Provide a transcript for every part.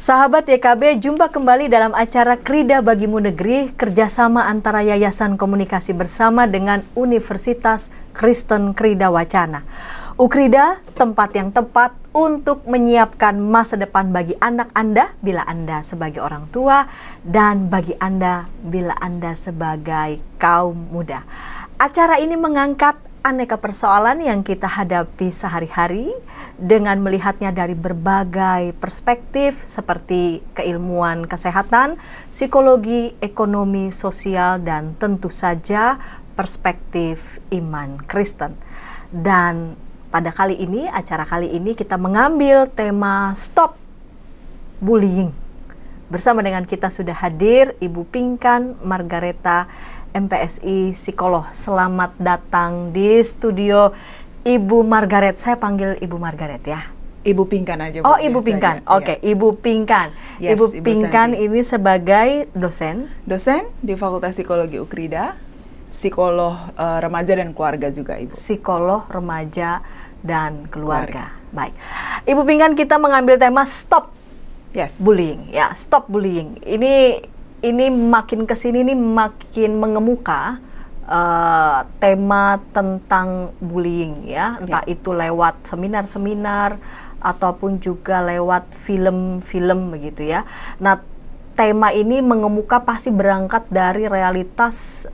Sahabat YKB, jumpa kembali dalam acara Krida Bagimu Negeri, kerjasama antara Yayasan Komunikasi Bersama dengan Universitas Kristen Krida Wacana. Ukrida, tempat yang tepat untuk menyiapkan masa depan bagi anak Anda bila Anda sebagai orang tua dan bagi Anda bila Anda sebagai kaum muda. Acara ini mengangkat aneka persoalan yang kita hadapi sehari-hari dengan melihatnya dari berbagai perspektif seperti keilmuan kesehatan, psikologi, ekonomi, sosial, dan tentu saja perspektif iman Kristen. Dan pada acara kali ini kita mengambil tema Stop Bullying. Bersama dengan kita sudah hadir Ibu Pinkan Margareta, MPSI Psikolog. Selamat datang di studio Ibu Margaret. Saya panggil Ibu Margaret ya. Ibu Pinkan aja. Oh, Ibu Pinkan. Oke, ya. Ibu Pinkan. Yes, Ibu Pinkan Santi. ini sebagai dosen Di Fakultas Psikologi Ukrida, psikolog remaja dan keluarga juga, Ibu. Psikolog remaja dan keluarga. Baik. Ibu Pinkan, kita mengambil tema Stop Bullying. Ya, Stop Bullying. Ini makin kesini nih makin mengemuka tema tentang bullying ya, entah itu lewat seminar-seminar ataupun juga lewat film-film begitu ya. Nah, tema ini mengemuka pasti berangkat dari realitas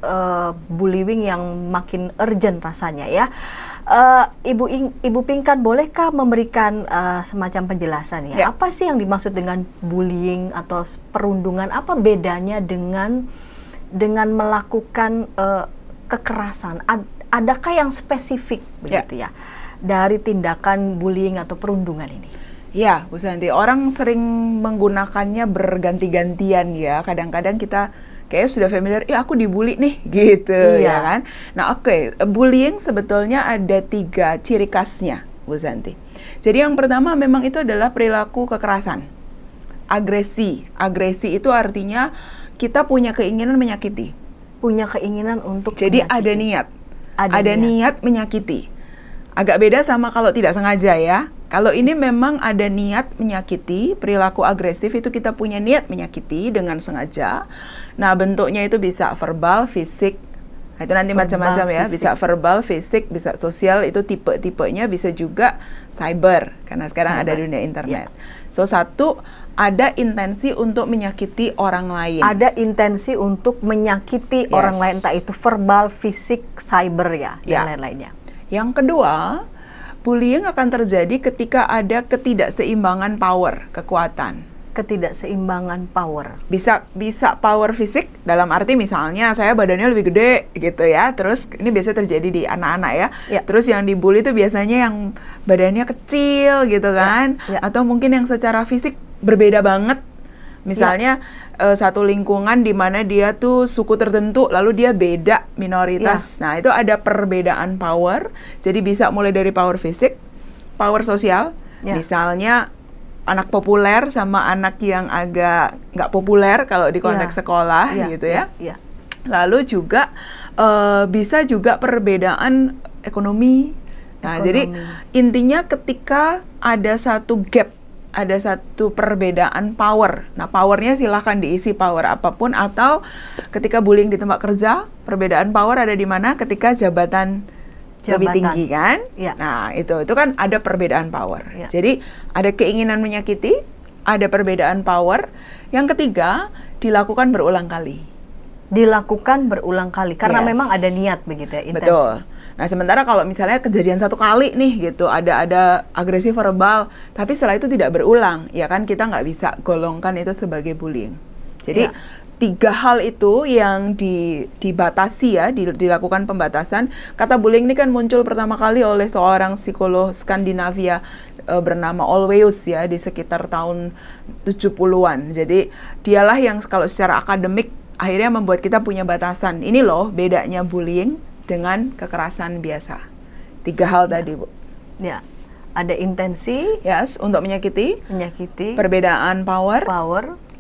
bullying yang makin urgent rasanya ya. Ibu Pinkan, bolehkah memberikan semacam penjelasan ya? Apa sih yang dimaksud dengan bullying atau perundungan? Apa bedanya dengan melakukan kekerasan? Adakah yang spesifik begitu ya dari tindakan bullying atau perundungan ini? Ya, Bu Santi, orang sering menggunakannya berganti-gantian ya. Kadang-kadang kita kayaknya sudah familiar, aku dibully nih, gitu ya kan. Nah, bullying sebetulnya ada 3 ciri khasnya, Bu Santi. Jadi yang pertama memang itu adalah perilaku kekerasan. Agresi itu artinya kita punya keinginan menyakiti. Punya keinginan untuk jadi menyakiti. ada niat menyakiti. Agak beda sama kalau tidak sengaja ya. Kalau ini memang ada niat menyakiti, perilaku agresif itu kita punya niat menyakiti dengan sengaja. Nah, bentuknya itu bisa verbal, fisik. Nah, itu nanti macam-macam ya, bisa verbal, fisik, bisa sosial, itu tipe-tipenya, bisa juga cyber karena sekarang ada dunia internet. So, satu, ada intensi untuk menyakiti orang lain. Ada intensi untuk menyakiti orang lain, entah itu verbal, fisik, cyber ya, dan lain-lainnya. Yang kedua, bullying akan terjadi ketika ada ketidakseimbangan power, kekuatan. Ketidakseimbangan power. Bisa power fisik, dalam arti misalnya saya badannya lebih gede gitu ya. Terus ini biasa terjadi di anak-anak ya. Terus yang dibully itu biasanya yang badannya kecil gitu kan. Atau mungkin yang secara fisik berbeda banget. Misalnya satu lingkungan di mana dia tuh suku tertentu, lalu dia beda minoritas. Nah, itu ada perbedaan power. Jadi bisa mulai dari power fisik, power sosial. Misalnya anak populer sama anak yang agak nggak populer kalau di konteks sekolah gitu ya. Lalu juga bisa juga perbedaan ekonomi. Nah, jadi intinya ketika ada satu gap, ada satu perbedaan power. Nah, powernya silahkan diisi power apapun, atau ketika bullying di tempat kerja, perbedaan power ada di mana? Ketika jabatan lebih tinggi kan? Nah, itu kan ada perbedaan power. Jadi, ada keinginan menyakiti, ada perbedaan power. Yang ketiga, dilakukan berulang kali. Dilakukan berulang kali, karena memang ada niat begitu ya, intensi. Betul. Nah, sementara kalau misalnya kejadian satu kali nih gitu, ada agresi verbal, tapi setelah itu tidak berulang, ya kan kita nggak bisa golongkan itu sebagai bullying. Jadi 3 hal itu yang dibatasi ya, dilakukan pembatasan. Kata bullying ini kan muncul pertama kali oleh seorang psikolog Skandinavia bernama Olweus ya, di sekitar tahun 70-an. Jadi dialah yang kalau secara akademik akhirnya membuat kita punya batasan. Ini loh bedanya bullying dengan kekerasan biasa. 3 hal tadi, Bu. Ya, ada intensi. Untuk menyakiti. Perbedaan power.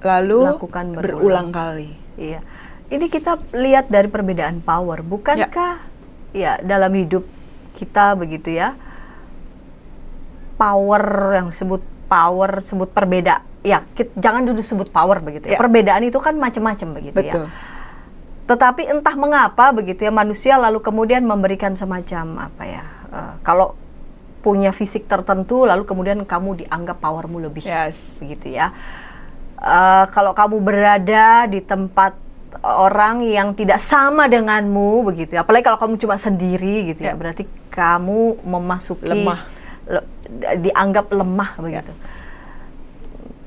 Lalu Lakukan berulang kali. Iya. Ini kita lihat dari perbedaan power. Bukankah dalam hidup kita begitu ya, power yang disebut perbedaan ya jangan dulu disebut power begitu ya. Ya. Perbedaan itu kan macam-macam begitu Betul. ya. Tetapi entah mengapa begitu ya manusia lalu kemudian memberikan semacam apa ya, kalau punya fisik tertentu lalu kemudian kamu dianggap powermu lebih, Yes. begitu ya. Kalau kamu berada di tempat orang yang tidak sama denganmu begitu ya, apalagi kalau kamu cuma sendiri gitu ya, berarti kamu memasuki Lemah. dianggap lemah begitu.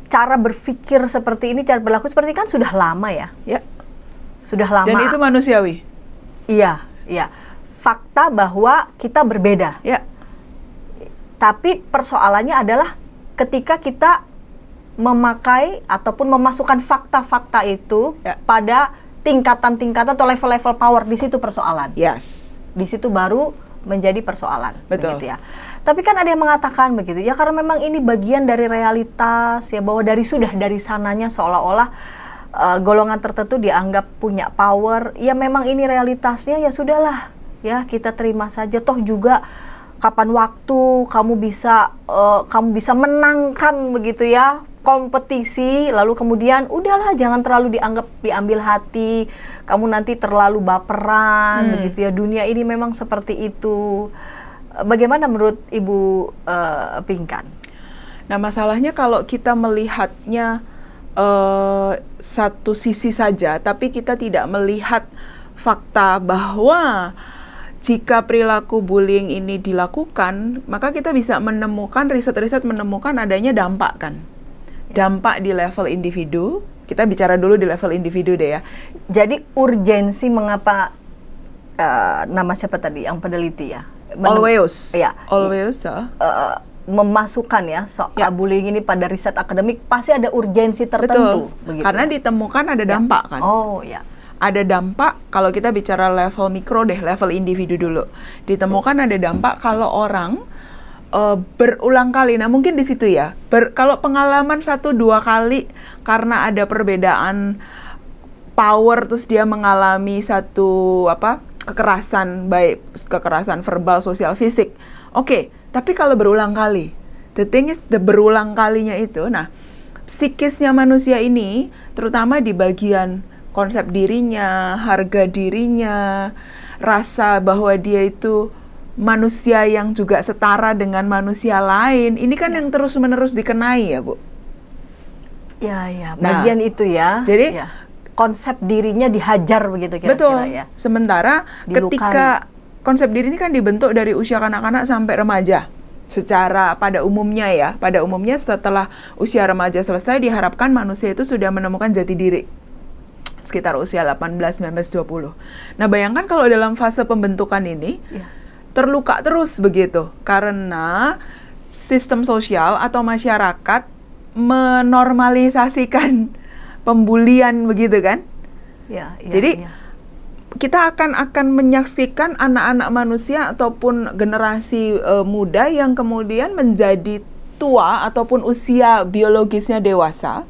Cara berpikir seperti ini, cara berlaku seperti ini kan sudah lama ya. Ya. Sudah lama. Dan itu manusiawi. Iya, iya. Fakta bahwa kita berbeda. Ya. Tapi persoalannya adalah ketika kita memakai ataupun memasukkan fakta-fakta itu pada tingkatan-tingkatan atau level-level power, di situ persoalan. Yes. Di situ baru menjadi persoalan. Betul. Begitu ya. Tapi kan ada yang mengatakan begitu ya, karena memang ini bagian dari realitas ya, bahwa dari sananya seolah-olah golongan tertentu dianggap punya power. Ya memang ini realitasnya, ya sudahlah ya, kita terima saja. Toh juga kapan waktu kamu bisa menangkan begitu ya kompetisi, lalu kemudian udahlah jangan terlalu diambil hati, kamu nanti terlalu baperan begitu ya. Dunia ini memang seperti itu. Bagaimana menurut Ibu Pinkan? Nah, masalahnya kalau kita melihatnya satu sisi saja, tapi kita tidak melihat fakta bahwa jika perilaku bullying ini dilakukan, maka kita bisa menemukan, riset-riset menemukan adanya dampak kan. Dampak di level individu. Kita bicara dulu di level individu deh ya. Jadi urgensi mengapa nama siapa tadi yang peneliti ya? Always. Ya. Always. Memasukkan ya soal bullying ini pada riset akademik, pasti ada urgensi tertentu. Betul. Begitu. Karena ditemukan ada dampak kan. Oh ya. Ada dampak, kalau kita bicara level mikro deh, level individu dulu. Ditemukan ada dampak kalau orang berulang kali. Nah mungkin di situ ya, kalau pengalaman 1-2 kali karena ada perbedaan power, terus dia mengalami satu kekerasan, baik kekerasan verbal, sosial, fisik. Oke, tapi kalau berulang kali, the thing is berulang kalinya itu, nah psikisnya manusia ini, terutama di bagian konsep dirinya, harga dirinya, rasa bahwa dia itu manusia yang juga setara dengan manusia lain, ini kan yang terus-menerus dikenai ya Bu. Ya, bagian itu ya. Jadi konsep dirinya dihajar begitu kira-kira betul. Ya. Sementara ketika konsep diri ini kan dibentuk dari usia kanak-kanak sampai remaja. Secara pada umumnya setelah usia remaja selesai diharapkan manusia itu sudah menemukan jati diri. Sekitar usia 18, 19, 20. Nah, bayangkan kalau dalam fase pembentukan ini terluka terus begitu karena sistem sosial atau masyarakat menormalisasikan pembulian begitu kan? Jadi kita akan menyaksikan anak-anak manusia ataupun generasi muda yang kemudian menjadi tua ataupun usia biologisnya dewasa,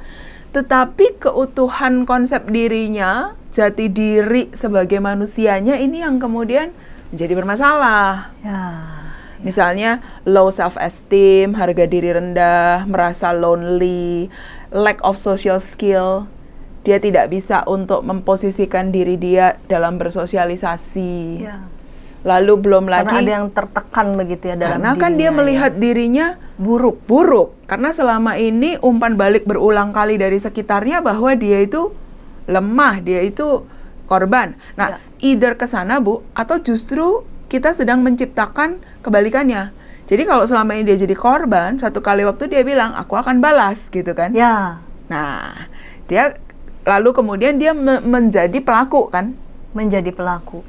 tetapi keutuhan konsep dirinya, jati diri sebagai manusianya ini yang kemudian menjadi bermasalah. Misalnya low self-esteem, harga diri rendah, merasa lonely, lack of social skill. Dia tidak bisa untuk memposisikan diri dia dalam bersosialisasi. Lalu belum lagi karena ada yang tertekan begitu ya dalam karena kan dia melihat dirinya buruk. Karena selama ini umpan balik berulang kali dari sekitarnya bahwa dia itu lemah, dia itu korban. Nah, either ke sana Bu, atau justru kita sedang menciptakan kebalikannya. Jadi kalau selama ini dia jadi korban, satu kali waktu dia bilang, aku akan balas gitu kan. Nah, dia lalu kemudian dia menjadi pelaku kan. Menjadi pelaku.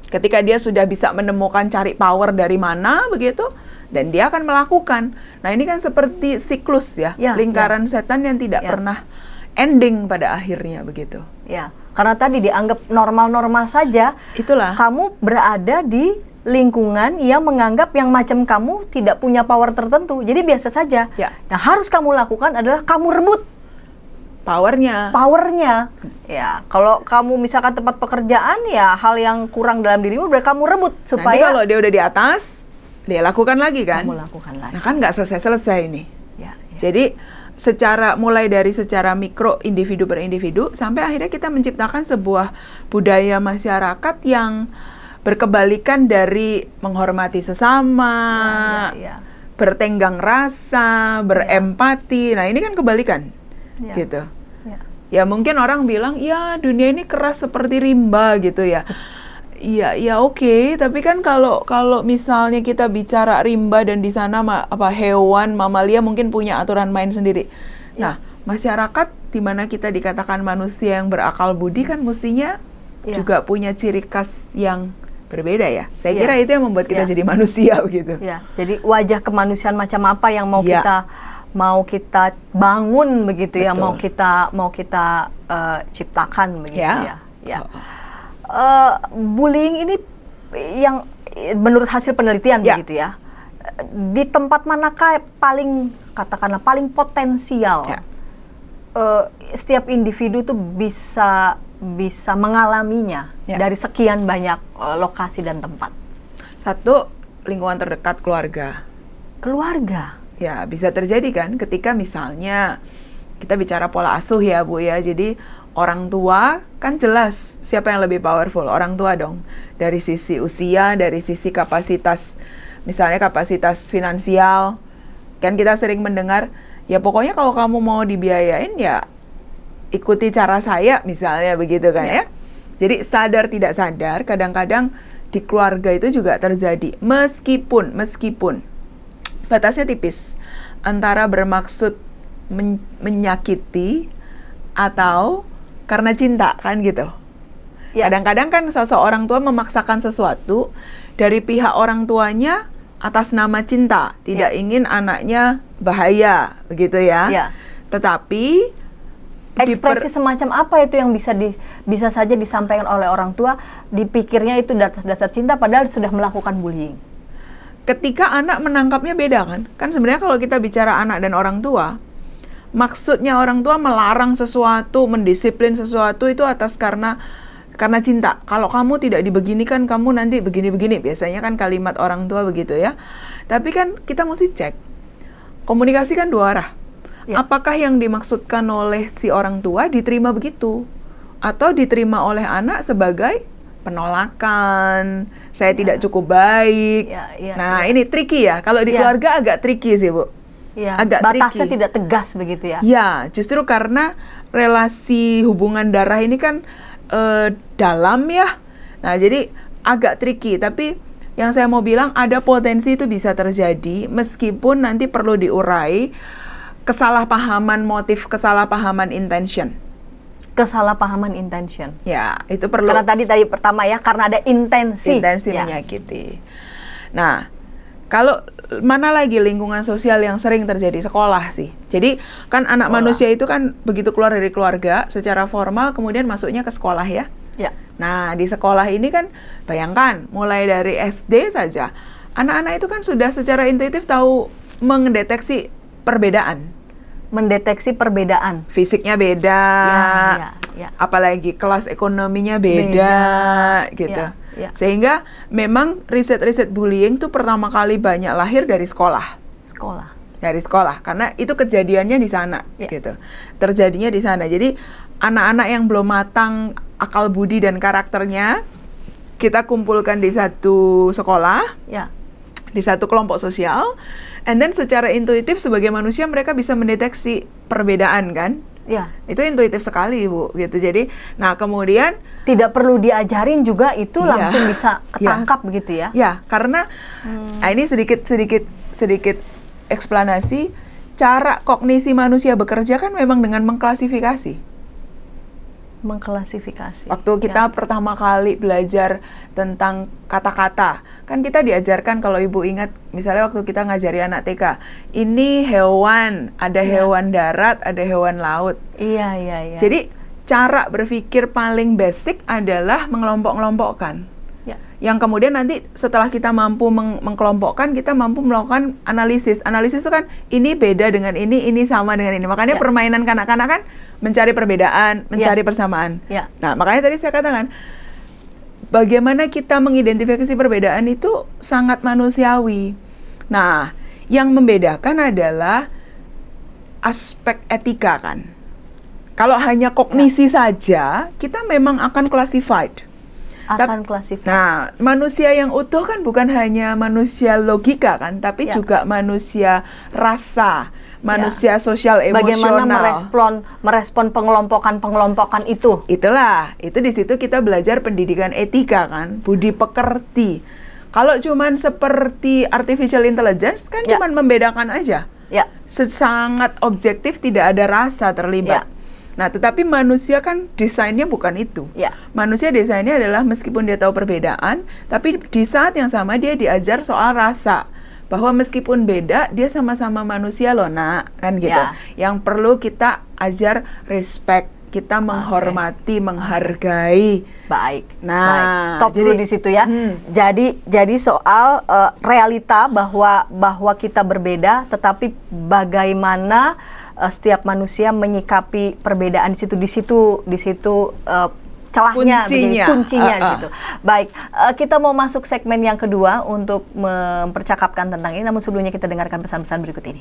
Ketika dia sudah bisa menemukan cari power dari mana begitu, dan dia akan melakukan. Nah ini kan seperti siklus ya, lingkaran setan yang tidak pernah ending pada akhirnya begitu. Karena tadi dianggap normal-normal saja. Itulah. Kamu berada di lingkungan yang menganggap yang macam kamu tidak punya power tertentu. Jadi biasa saja. Yang harus kamu lakukan adalah kamu rebut powernya. Ya, kalau kamu misalkan tempat pekerjaan ya hal yang kurang dalam dirimu berarti kamu rebut supaya. Nanti kalau dia udah di atas, dia lakukan lagi kan. Kamu lakukan lagi. Nah kan nggak selesai-selesai ini. Jadi mulai dari secara mikro, individu per individu, sampai akhirnya kita menciptakan sebuah budaya masyarakat yang berkebalikan dari menghormati sesama, bertenggang rasa, berempati. Nah, ini kan kebalikan, gitu. Ya mungkin orang bilang, ya dunia ini keras seperti rimba gitu ya. Ya oke, tapi kan kalau misalnya kita bicara rimba dan di sana hewan, mamalia mungkin punya aturan main sendiri. Nah, masyarakat di mana kita dikatakan manusia yang berakal budi kan mestinya juga punya ciri khas yang berbeda ya. Saya kira itu yang membuat kita jadi manusia gitu. Ya, jadi wajah kemanusiaan macam apa yang mau kita bangun begitu. Betul. Ya, mau kita ciptakan begitu ya. Bullying ini yang menurut hasil penelitian begitu ya, di tempat manakah paling potensial setiap individu tuh bisa mengalaminya dari sekian banyak lokasi dan tempat? Satu, lingkungan terdekat keluarga. Ya, bisa terjadi kan ketika misalnya kita bicara pola asuh ya Bu ya. Jadi orang tua kan jelas siapa yang lebih powerful, orang tua dong. Dari sisi usia, dari sisi kapasitas, misalnya kapasitas finansial. Kan kita sering mendengar, ya pokoknya kalau kamu mau dibiayain ya ikuti cara saya misalnya begitu kan ya. Jadi sadar tidak sadar kadang-kadang di keluarga itu juga terjadi. Meskipun batasnya tipis antara bermaksud menyakiti atau karena cinta kan gitu. Kadang-kadang kan seseorang tua memaksakan sesuatu dari pihak orang tuanya atas nama cinta, tidak ingin anaknya bahaya begitu ya. Tetapi ekspresi semacam apa itu yang bisa saja disampaikan oleh orang tua, dipikirnya itu dasar cinta padahal sudah melakukan bullying. Ketika anak menangkapnya beda kan? Kan sebenarnya kalau kita bicara anak dan orang tua, maksudnya orang tua melarang sesuatu, mendisiplin sesuatu itu karena cinta. Kalau kamu tidak dibeginikan, kamu nanti begini-begini. Biasanya kan kalimat orang tua begitu ya. Tapi kan kita mesti cek. Komunikasi kan dua arah. Apakah yang dimaksudkan oleh si orang tua diterima begitu? Atau diterima oleh anak sebagai penolakan, saya tidak cukup baik. Ini tricky ya. Kalau di keluarga agak tricky sih Bu. Agak batasnya tricky. Tidak tegas begitu ya. Ya, justru karena relasi hubungan darah ini kan dalam ya. Nah, jadi agak tricky. Tapi yang saya mau bilang ada potensi itu bisa terjadi meskipun nanti perlu diurai kesalahpahaman motif, kesalahpahaman intention. Ya, itu perlu. Karena tadi pertama ya, karena ada intensi menyakiti. Nah, kalau mana lagi lingkungan sosial yang sering terjadi? Sekolah sih. Jadi kan anak manusia itu kan begitu keluar dari keluarga secara formal kemudian masuknya ke sekolah ya. Nah, di sekolah ini kan bayangkan mulai dari SD saja anak-anak itu kan sudah secara intuitif tahu mendeteksi perbedaan. Fisiknya beda, apalagi kelas ekonominya beda. Gitu. Sehingga memang riset-riset bullying tuh pertama kali banyak lahir dari sekolah. Dari sekolah, karena itu kejadiannya di sana, gitu. Terjadinya di sana. Jadi anak-anak yang belum matang akal budi dan karakternya kita kumpulkan di satu sekolah, di satu kelompok sosial. And then secara intuitif sebagai manusia mereka bisa mendeteksi perbedaan kan? Itu intuitif sekali Bu, gitu. Jadi, nah kemudian tidak perlu diajarin juga itu langsung bisa ketangkap begitu ya? Ya, karena ini sedikit eksplanasi. Cara kognisi manusia bekerja kan memang dengan mengklasifikasi. Waktu kita pertama kali belajar tentang kata-kata, kan kita diajarkan kalau Ibu ingat, misalnya waktu kita ngajari anak TK, ini hewan, ada hewan darat, ada hewan laut. Jadi cara berpikir paling basic adalah mengelompok-kelompokkan. Yang kemudian nanti setelah kita mampu mengkelompokkan, kita mampu melakukan analisis. Analisis itu kan ini beda dengan ini sama dengan ini. Makanya permainan kanak-kanak kan mencari perbedaan, mencari persamaan. Nah, makanya tadi saya katakan bagaimana kita mengidentifikasi perbedaan itu sangat manusiawi. Nah, yang membedakan adalah aspek etika kan. Kalau hanya kognisi saja, kita memang akan classified. Classified. Nah, manusia yang utuh kan bukan hanya manusia logika kan, tapi juga manusia rasa, manusia sosial emosional. Bagaimana merespon pengelompokan itu? Itu di situ kita belajar pendidikan etika kan, budi pekerti. Kalau cuman seperti artificial intelligence kan cuman membedakan aja. Sangat objektif, tidak ada rasa terlibat. Nah, tetapi manusia kan desainnya bukan itu. Manusia desainnya adalah meskipun dia tahu perbedaan, tapi di saat yang sama dia diajar soal rasa. Bahwa meskipun beda, dia sama-sama manusia loh, nak, kan gitu. Yang perlu kita ajar respect, kita menghormati, menghargai. Baik. Nah, stop dulu di situ ya. Jadi soal realita bahwa kita berbeda, tetapi bagaimana setiap manusia menyikapi perbedaan di situ celahnya, kuncinya di situ. Baik, kita mau masuk segmen yang kedua untuk mempercakapkan tentang ini. Namun sebelumnya kita dengarkan pesan-pesan berikut ini.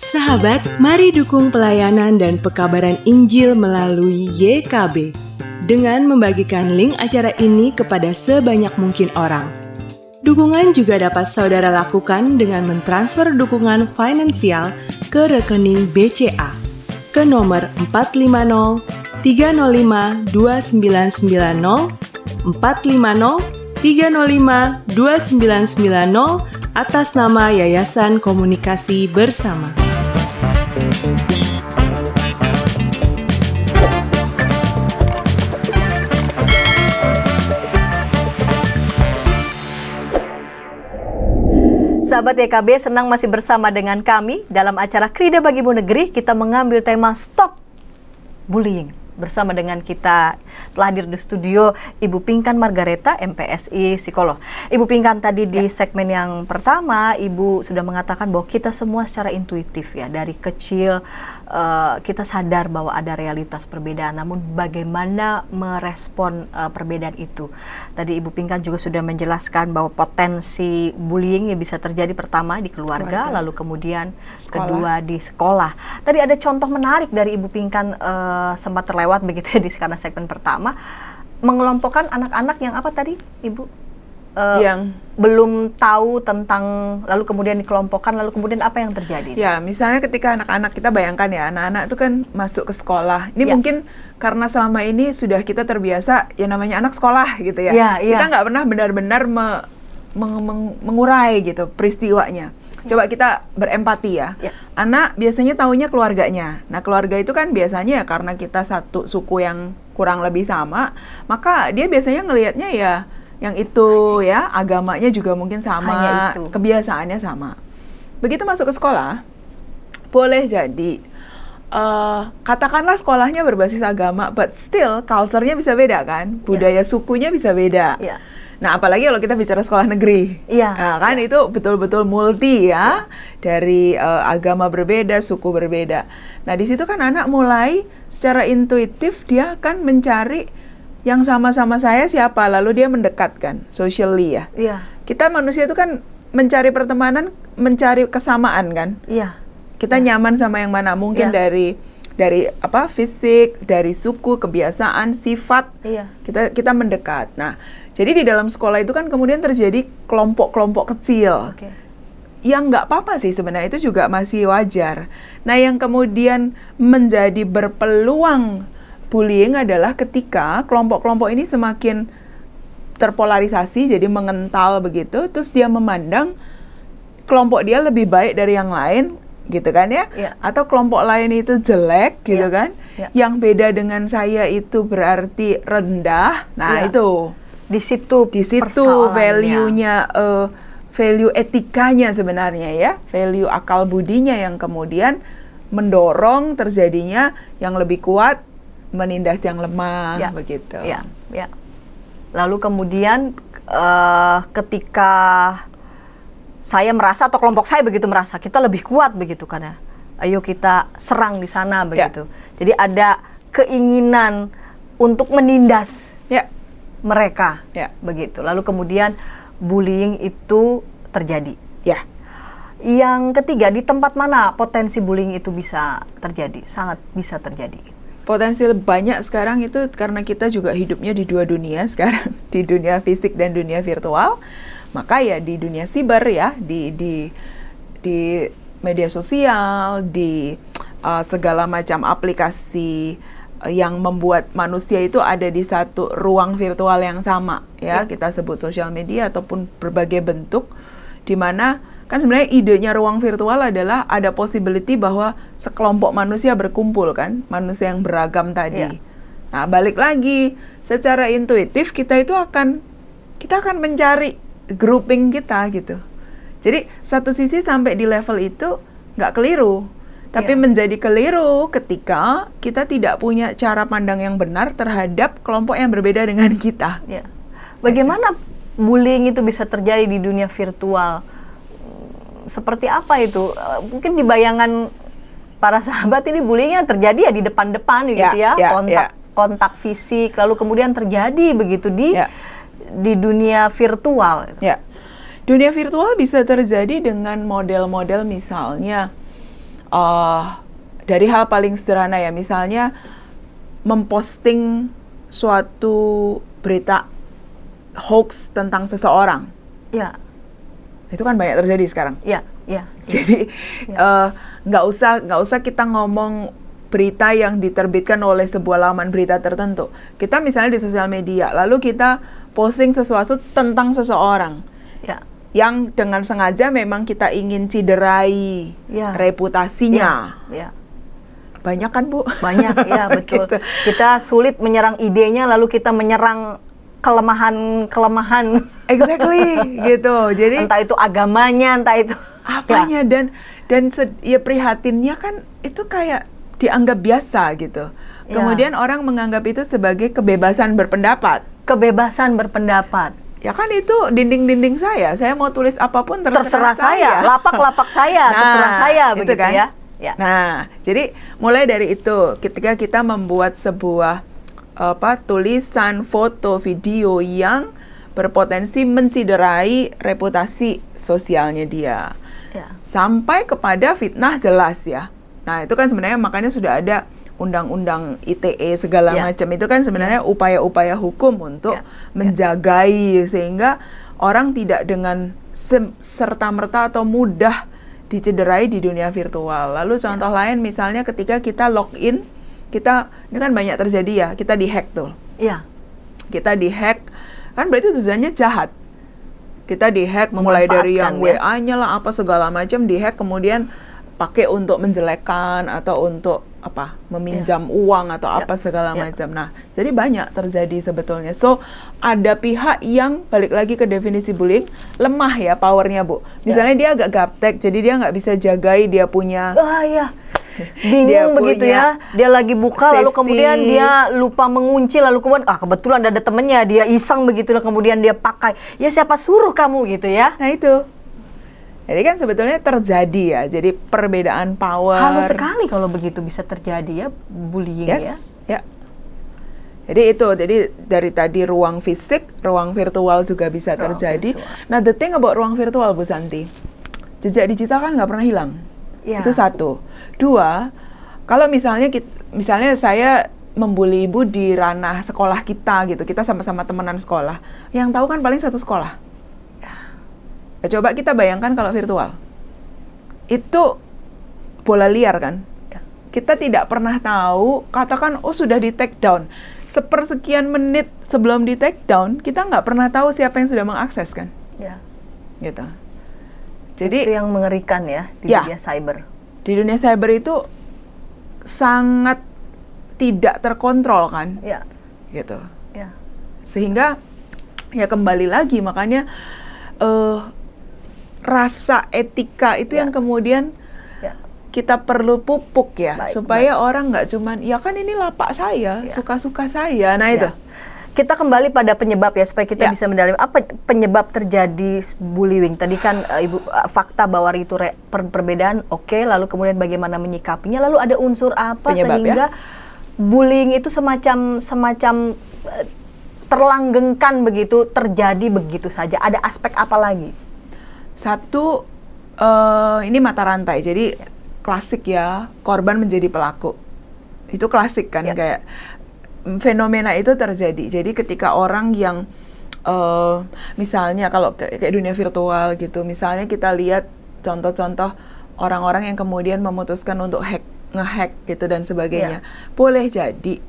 Sahabat, mari dukung pelayanan dan pekabaran Injil melalui YKB dengan membagikan link acara ini kepada sebanyak mungkin orang. Dukungan juga dapat saudara lakukan dengan mentransfer dukungan finansial ke rekening BCA ke nomor 450 305 2990 450 305 2990 atas nama Yayasan Komunikasi Bersama. Sahabat YKB, senang masih bersama dengan kami dalam acara Krida Bagimu Negeri. Kita mengambil tema Stop Bullying. Bersama dengan kita telah hadir di studio Ibu Pinkan Margareta, MPSI Psikolog. Ibu Pinkan, tadi di segmen yang pertama Ibu sudah mengatakan bahwa kita semua secara intuitif ya, dari kecil kita sadar bahwa ada realitas perbedaan, namun bagaimana merespon perbedaan itu. Tadi Ibu Pinkan juga sudah menjelaskan bahwa potensi bullying yang bisa terjadi pertama di keluarga, lalu kemudian kedua di sekolah. Tadi ada contoh menarik dari Ibu Pinkan, sempat terlewat begitu ya karena segmen pertama, mengelompokkan anak-anak yang apa tadi Ibu? Yang belum tahu tentang, lalu kemudian dikelompokkan, lalu kemudian apa yang terjadi? Ya, misalnya ketika anak-anak, kita bayangkan ya, anak-anak itu kan masuk ke sekolah. Ini mungkin karena selama ini sudah kita terbiasa ya namanya anak sekolah gitu ya. Kita nggak pernah benar-benar mengurai gitu peristiwanya. Coba kita berempati ya. Anak biasanya taunya keluarganya. Nah, keluarga itu kan biasanya ya karena kita satu suku yang kurang lebih sama, maka dia biasanya ngelihatnya ya yang itu ya, agamanya juga mungkin sama, kebiasaannya sama. Begitu masuk ke sekolah, boleh jadi katakanlah sekolahnya berbasis agama, but still culture-nya bisa beda kan, budaya sukunya bisa beda. Nah, apalagi kalau kita bicara sekolah negeri, kan itu betul-betul multi ya, dari agama berbeda, suku berbeda. Nah, di situ kan anak mulai secara intuitif dia akan mencari yang sama-sama saya siapa, lalu dia mendekatkan socially ya. Kita manusia itu kan mencari pertemanan, mencari kesamaan kan. Kita nyaman sama yang mana, mungkin dari apa, fisik, dari suku, kebiasaan, sifat. Kita mendekat. Nah, jadi di dalam sekolah itu kan kemudian terjadi kelompok-kelompok kecil. Yang nggak apa-apa sih sebenarnya, itu juga masih wajar. Nah, yang kemudian menjadi berpeluang bullying adalah ketika kelompok-kelompok ini semakin terpolarisasi, jadi mengental begitu, terus dia memandang kelompok dia lebih baik dari yang lain, gitu kan ya? Atau kelompok lain itu jelek, gitu kan? Yang beda dengan saya itu berarti rendah. Nah, itu di situ value-nya, value etikanya sebenarnya ya, value akal budinya yang kemudian mendorong terjadinya yang lebih kuat menindas yang lemah, begitu. Lalu kemudian ketika saya merasa atau kelompok saya begitu merasa kita lebih kuat begitu kan ya. Ayo kita serang di sana begitu. Jadi ada keinginan untuk menindas mereka begitu. Lalu kemudian bullying itu terjadi. Yang ketiga, di tempat mana potensi bullying itu bisa terjadi? Sangat bisa terjadi. Potensi banyak sekarang itu karena kita juga hidupnya di dua dunia sekarang, di dunia fisik dan dunia virtual. Maka ya di dunia siber ya, di media sosial, di segala macam aplikasi yang membuat manusia itu ada di satu ruang virtual yang sama ya, kita sebut sosial media ataupun berbagai bentuk, di mana kan sebenarnya idenya ruang virtual adalah ada possibility bahwa sekelompok manusia berkumpul kan, manusia yang beragam tadi. Nah, balik lagi secara intuitif kita akan mencari grouping kita gitu. Jadi satu sisi sampai di level itu nggak keliru, tapi menjadi keliru ketika kita tidak punya cara pandang yang benar terhadap kelompok yang berbeda dengan kita. Bagaimana bullying itu bisa terjadi di dunia virtual? Seperti apa itu? Mungkin di bayangan para sahabat ini bullyingnya terjadi ya di depan-depan gitu ya, kontak fisik, lalu kemudian terjadi begitu di dunia virtual. Dunia virtual bisa terjadi dengan model-model misalnya dari hal paling sederhana ya, misalnya memposting suatu berita hoax tentang seseorang. Itu kan banyak terjadi sekarang. Jadi nggak usah kita ngomong berita yang diterbitkan oleh sebuah laman berita tertentu. Kita misalnya di sosial media, lalu kita posting sesuatu tentang seseorang. Yang dengan sengaja memang kita ingin ciderai reputasinya. Banyak kan, Bu? Banyak, ya betul. Gitu. Kita sulit menyerang idenya, lalu kita menyerang kelemahan. Exactly, gitu. Jadi entah itu agamanya, entah itu apanya, dan prihatinnya kan itu kayak dianggap biasa gitu. Kemudian orang menganggap itu sebagai kebebasan berpendapat. Kebebasan berpendapat. Ya kan itu dinding-dinding saya mau tulis apapun terserah saya. Lapak-lapak saya, terserah saya, begitu kan? Nah, jadi mulai dari itu, ketika kita membuat sebuah tulisan, foto, video yang berpotensi menciderai reputasi sosialnya dia, sampai kepada fitnah jelas ya. Nah, itu kan sebenarnya makanya sudah ada undang-undang ITE segala macam, itu kan sebenarnya upaya-upaya hukum untuk menjagai sehingga orang tidak dengan serta-merta atau mudah dicederai di dunia virtual. Lalu contoh lain misalnya ketika kita login, ini kan banyak terjadi ya, kita dihack tuh. Kita dihack, kan berarti tujuannya jahat. Kita dihack mulai dari yang WA-nya lah apa segala macam dihack, kemudian pakai untuk menjelekkan atau untuk meminjam uang atau apa segala macam. Nah, jadi banyak terjadi sebetulnya. So, ada pihak yang balik lagi ke definisi bullying, lemah ya powernya, Bu. Misalnya dia agak gaptek, jadi dia nggak bisa jagai dia punya bingung dia begitu ya. Dia lagi buka safety. Lalu kemudian dia lupa mengunci, lalu kemudian kebetulan ada temennya, dia iseng begitu lah, kemudian dia pakai. Ya siapa suruh kamu gitu ya. Nah itu. Jadi kan sebetulnya terjadi ya, jadi perbedaan power. Halus sekali kalau begitu bisa terjadi ya, bullying ya. Jadi dari tadi ruang fisik, ruang virtual juga bisa terjadi. Nah, the thing about ruang virtual, Bu Santi, jejak digital kan nggak pernah hilang. Itu satu. Dua, kalau misalnya saya membuli Ibu di ranah sekolah kita gitu, kita sama-sama temenan sekolah, yang tahu kan paling satu sekolah. Ya, coba kita bayangkan kalau virtual, itu bola liar kan? Kita tidak pernah tahu, katakan sudah di take down, sepersekian menit sebelum di take down, kita nggak pernah tahu siapa yang sudah mengakses kan? Gitu. Jadi itu yang mengerikan ya di dunia cyber. Di dunia cyber itu sangat tidak terkontrol kan? Gitu. Sehingga ya kembali lagi, makanya rasa etika itu yang kemudian kita perlu pupuk ya, supaya orang nggak cuman, ya kan ini lapak saya, suka-suka saya. Nah itu. Kita kembali pada penyebab ya supaya kita Ya. bisa mendalami apa penyebab terjadi bullying. Tadi kan Ibu fakta bahwa itu perbedaan, oke, lalu kemudian bagaimana menyikapinya, lalu ada unsur apa Penyebab, sehingga bullying itu semacam terlanggengkan begitu, terjadi begitu saja. Ada aspek apa lagi? Satu, ini mata rantai. Jadi klasik ya, korban menjadi pelaku. Itu klasik kan, Ya. kayak fenomena itu terjadi. Jadi ketika orang yang misalnya kalau kayak dunia virtual gitu, misalnya kita lihat contoh-contoh orang-orang yang kemudian memutuskan untuk ngehack gitu dan sebagainya. Boleh jadi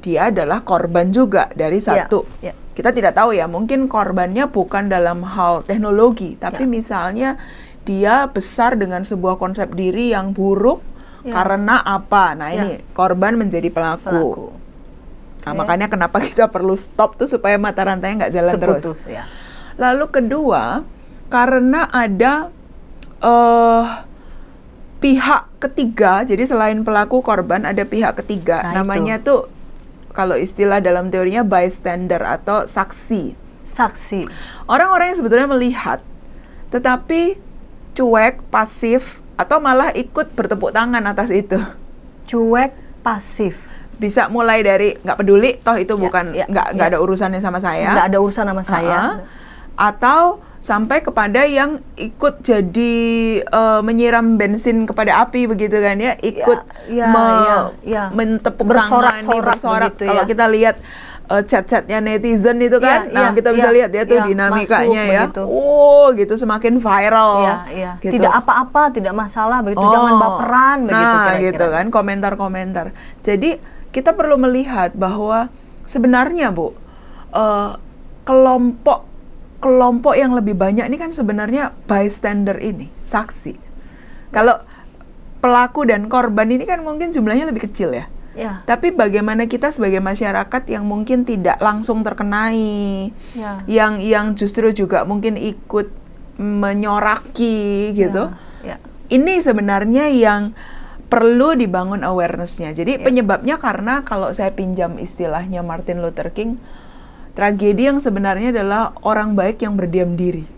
dia adalah korban juga dari satu. Ya. Kita tidak tahu ya, mungkin korbannya bukan dalam hal teknologi, tapi misalnya dia besar dengan sebuah konsep diri yang buruk karena apa? Nah, ini korban menjadi pelaku. Nah, makanya kenapa kita perlu stop tuh supaya mata rantainya nggak jalan terus. Ya. Lalu kedua, karena ada pihak ketiga, jadi selain pelaku korban ada pihak ketiga, Nah, namanya tuh kalau istilah dalam teorinya bystander atau saksi. Saksi. Orang-orang yang sebetulnya melihat, tetapi cuek, pasif, atau malah ikut bertepuk tangan atas itu. Cuek, pasif. Bisa mulai dari nggak peduli, toh itu bukan nggak ada urusannya sama saya. Nggak ada urusan sama saya. Atau sampai kepada yang ikut jadi menyiram bensin kepada api begitu kan ya, ikut mentepuk tangan, bersorak. Begitu, kalau kita lihat chat-chatnya netizen itu kan, kita bisa lihat ya tuh dinamikanya ya, gitu semakin viral. Gitu. Tidak apa-apa, tidak masalah begitu, jangan baperan begitu kira-kira. Gitu kan, komentar-komentar. Jadi kita perlu melihat bahwa sebenarnya Bu, kelompok yang lebih banyak ini kan sebenarnya bystander ini, saksi. Kalau pelaku dan korban ini kan mungkin jumlahnya lebih kecil ya. Tapi bagaimana kita sebagai masyarakat yang mungkin tidak langsung terkenai, yang justru juga mungkin ikut menyoraki gitu. Ini sebenarnya yang perlu dibangun awareness-nya. Jadi penyebabnya karena kalau saya pinjam istilahnya Martin Luther King, tragedi yang sebenarnya adalah orang baik yang berdiam diri.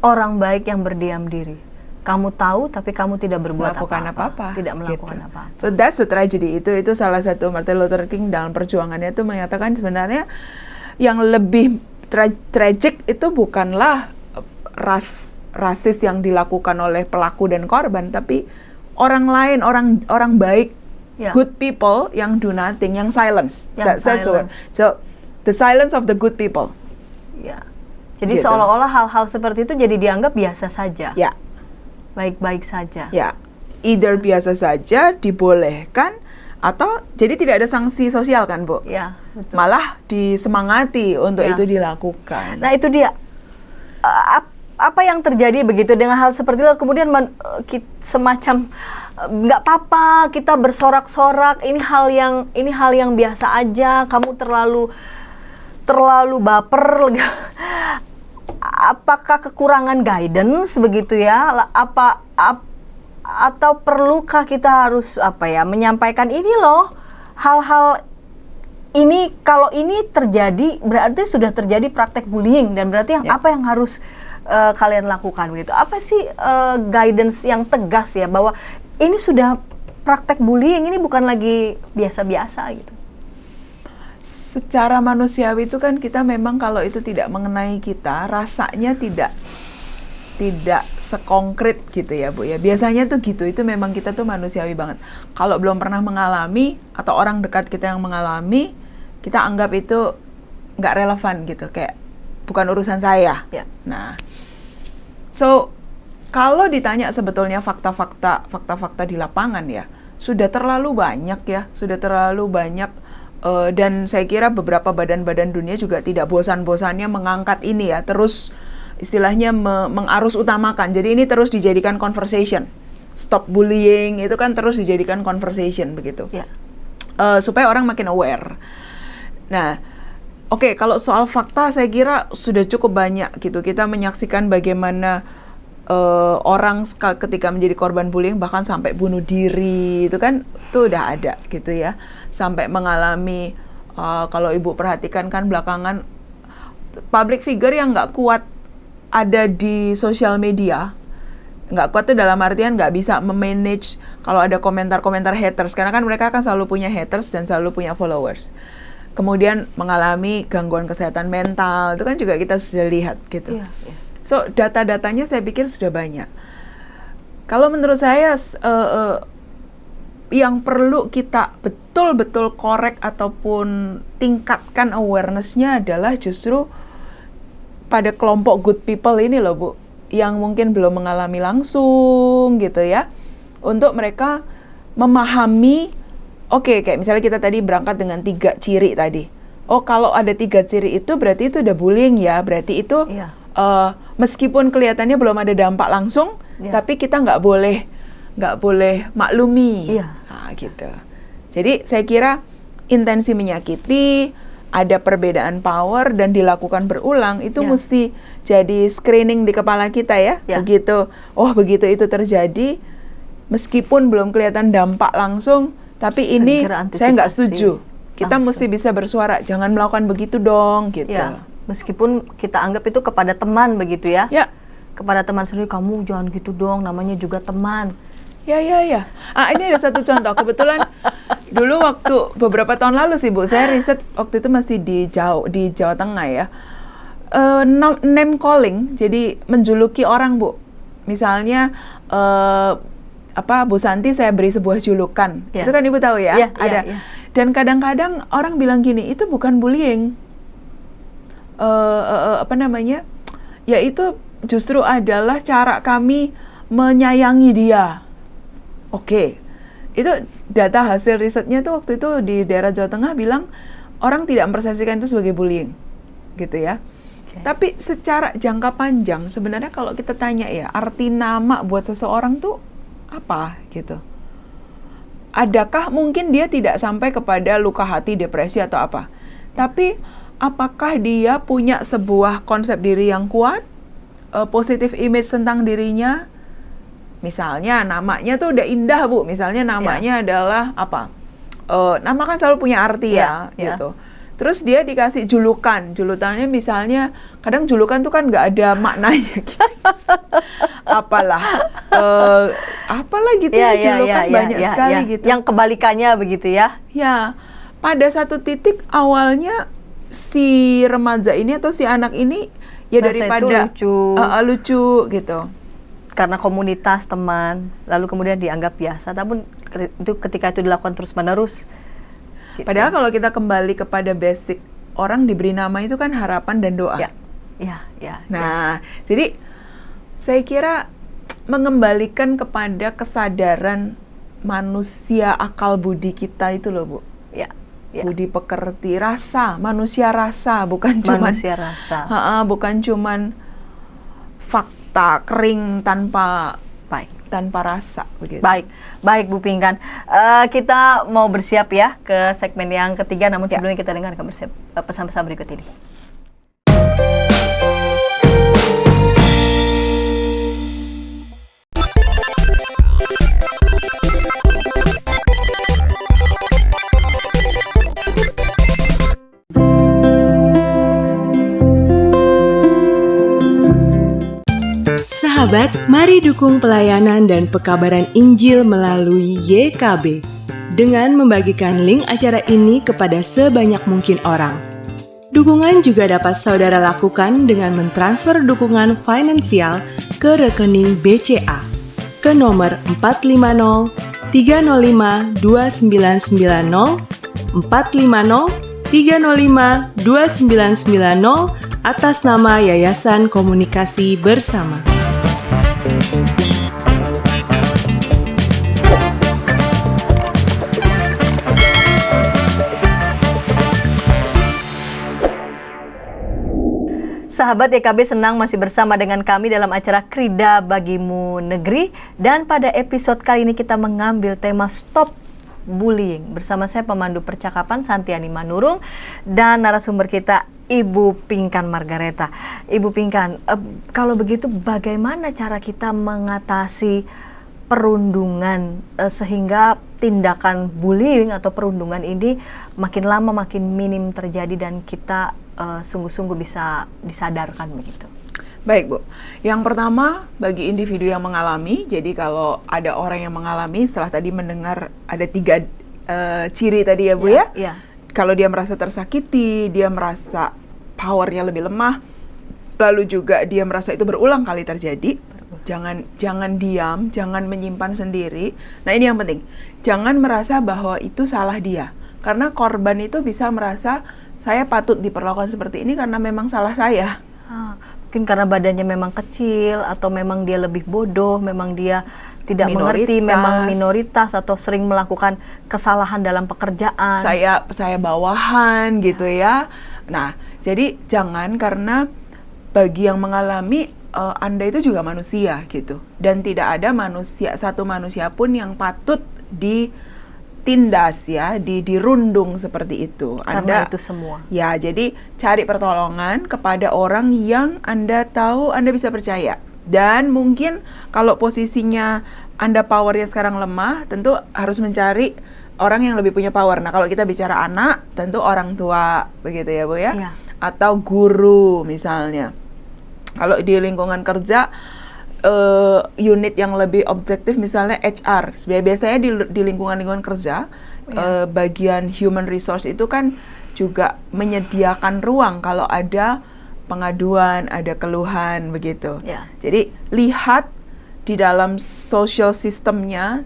Orang baik yang berdiam diri. Kamu tahu tapi kamu tidak berbuat apa-apa. Tidak melakukan apa-apa. So that's the tragedy. Itu salah satu Martin Luther King dalam perjuangannya itu menyatakan sebenarnya yang lebih tragic itu bukanlah rasis yang dilakukan oleh pelaku dan korban, tapi orang lain, orang baik, good people yang do nothing, yang silence. That's the word. So the silence of the good people. Jadi gitu. Seolah-olah hal-hal seperti itu jadi dianggap biasa saja. Baik-baik saja. Either biasa saja, dibolehkan, atau jadi tidak ada sanksi sosial kan Bu? Betul. Malah disemangati untuk itu dilakukan. Nah itu dia. Apa yang terjadi begitu dengan hal seperti itu kemudian semacam nggak apa-apa kita bersorak-sorak, ini hal yang biasa aja, kamu terlalu baper. Apakah kekurangan guidance begitu ya? Atau perlukah kita harus menyampaikan ini loh, hal-hal ini, kalau ini terjadi berarti sudah terjadi praktek bullying dan berarti apa yang harus kalian lakukan begitu? Apa sih guidance yang tegas ya bahwa ini sudah praktek bullying, ini bukan lagi biasa-biasa gitu? Secara manusiawi itu kan kita memang kalau itu tidak mengenai kita, rasanya tidak sekonkret gitu ya Bu ya. Biasanya tuh gitu, itu memang kita tuh manusiawi banget. Kalau belum pernah mengalami atau orang dekat kita yang mengalami, kita anggap itu nggak relevan gitu, kayak bukan urusan saya. Nah, so kalau ditanya sebetulnya fakta-fakta di lapangan ya, sudah terlalu banyak dan saya kira beberapa badan-badan dunia juga tidak bosan-bosannya mengangkat ini ya, terus istilahnya mengarus utamakan. Jadi ini terus dijadikan conversation. Stop bullying itu kan terus dijadikan conversation begitu. Supaya orang makin aware. Nah, kalau soal fakta saya kira sudah cukup banyak gitu. Kita menyaksikan bagaimana orang ketika menjadi korban bullying bahkan sampai bunuh diri, itu kan udah ada gitu ya, sampai mengalami Kalau Ibu perhatikan kan belakangan public figure yang nggak kuat ada di sosial media, nggak kuat tuh dalam artian nggak bisa memanage kalau ada komentar-komentar haters, karena kan mereka kan selalu punya haters dan selalu punya followers. Kemudian mengalami gangguan kesehatan mental, itu kan juga kita sudah lihat gitu. Iya, iya. So data-datanya saya pikir sudah banyak. Kalau menurut saya yang perlu kita betul-betul korek ataupun tingkatkan awareness-nya adalah justru pada kelompok good people ini loh Bu, yang mungkin belum mengalami langsung gitu ya, untuk mereka memahami, oke, kayak misalnya kita tadi berangkat dengan 3 ciri tadi. Oh, kalau ada 3 ciri itu berarti itu udah bullying ya, berarti itu meskipun kelihatannya belum ada dampak langsung, tapi kita nggak boleh maklumi, nah, gitu. Jadi saya kira intensi menyakiti, ada perbedaan power dan dilakukan berulang itu mesti jadi screening di kepala kita ya. Begitu itu terjadi, meskipun belum kelihatan dampak langsung, tapi ini saya nggak setuju. Kita mesti bisa bersuara, jangan melakukan begitu dong, gitu. Ya, meskipun kita anggap itu kepada teman begitu ya. Ya. Kepada teman sendiri, kamu jangan gitu dong, namanya juga teman. Ya. Ini ada satu contoh. Kebetulan dulu waktu beberapa tahun lalu sih Bu, saya riset waktu itu masih di Jawa Tengah ya. Name calling, jadi menjuluki orang Bu. Misalnya Bu Santi saya beri sebuah julukan. Itu kan Ibu tahu ya? Ada. Dan kadang-kadang orang bilang gini, itu bukan bullying. Ya itu justru adalah cara kami menyayangi dia. Oke. Itu data hasil risetnya tuh waktu itu di daerah Jawa Tengah bilang orang tidak mempersepsikan itu sebagai bullying. Gitu ya. Tapi secara jangka panjang sebenarnya kalau kita tanya ya, arti nama buat seseorang tuh apa gitu. Adakah mungkin dia tidak sampai kepada luka hati, depresi atau apa. Tapi apakah dia punya sebuah konsep diri yang kuat, positive image tentang dirinya? Misalnya namanya tuh udah indah Bu, misalnya namanya adalah apa? Nama kan selalu punya arti gitu. Terus dia dikasih julukannya misalnya, kadang julukan tuh kan nggak ada maknanya gitu. Apalah gitu julukan banyak sekali gitu. Yang kebalikannya begitu ya? Ya, pada satu titik awalnya si remaja ini atau si anak ini ya daripada lucu gitu. Karena komunitas teman, lalu kemudian dianggap biasa, namun itu ketika itu dilakukan terus-menerus. Gitu. Padahal kalau kita kembali kepada basic, orang diberi nama itu kan harapan dan doa. Nah, jadi saya kira mengembalikan kepada kesadaran manusia, akal budi kita itu loh Bu. Budi pekerti, rasa, manusia rasa, bukan cuman fakta kering tanpa rasa begitu. Baik Bu Pinkan. Kita mau bersiap ya ke segmen yang ketiga, namun sebelumnya kita dengarkan pesan-pesan berikut ini. Sahabat, mari dukung pelayanan dan pekabaran Injil melalui YKB dengan membagikan link acara ini kepada sebanyak mungkin orang. Dukungan juga dapat saudara lakukan dengan mentransfer dukungan finansial ke rekening BCA ke nomor 450 305 2990 450 305 2990 atas nama Yayasan Komunikasi Bersama. Sahabat YKB senang masih bersama dengan kami dalam acara Krida Bagimu Negeri, dan pada episode kali ini kita mengambil tema Stop Bullying. Bersama saya pemandu percakapan Santiani Manurung dan narasumber kita Ibu Pinkan Margareta. Ibu Pinkan, kalau begitu bagaimana cara kita mengatasi perundungan sehingga tindakan bullying atau perundungan ini makin lama makin minim terjadi dan kita sungguh-sungguh bisa disadarkan begitu? Baik, Bu. Yang pertama, bagi individu yang mengalami, jadi kalau ada orang yang mengalami, setelah tadi mendengar ada 3 ciri tadi ya, Bu ya. Ya. Kalau dia merasa tersakiti, dia merasa powernya lebih lemah, lalu juga dia merasa itu berulang kali terjadi, jangan diam, jangan menyimpan sendiri. Nah, ini yang penting. Jangan merasa bahwa itu salah dia. Karena korban itu bisa merasa saya patut diperlakukan seperti ini karena memang salah saya. Mungkin karena badannya memang kecil atau memang dia lebih bodoh, memang dia tidak mengerti, memang minoritas atau sering melakukan kesalahan dalam pekerjaan. Saya bawahan gitu ya. Nah, jadi jangan, karena bagi yang mengalami Anda itu juga manusia gitu, dan tidak ada satu manusia pun yang patut ditindas ya, dirundung seperti itu. Karena itu semua. Ya, jadi cari pertolongan kepada orang yang Anda tahu Anda bisa percaya. Dan mungkin kalau posisinya Anda powernya sekarang lemah, tentu harus mencari orang yang lebih punya power. Nah, kalau kita bicara anak, tentu orang tua begitu ya, Bu ya. Ya. Atau guru misalnya. Kalau di lingkungan kerja, unit yang lebih objektif misalnya HR. Biasanya di lingkungan kerja, bagian human resource itu kan juga menyediakan ruang kalau ada pengaduan, ada keluhan begitu. Ya. Jadi lihat di dalam social systemnya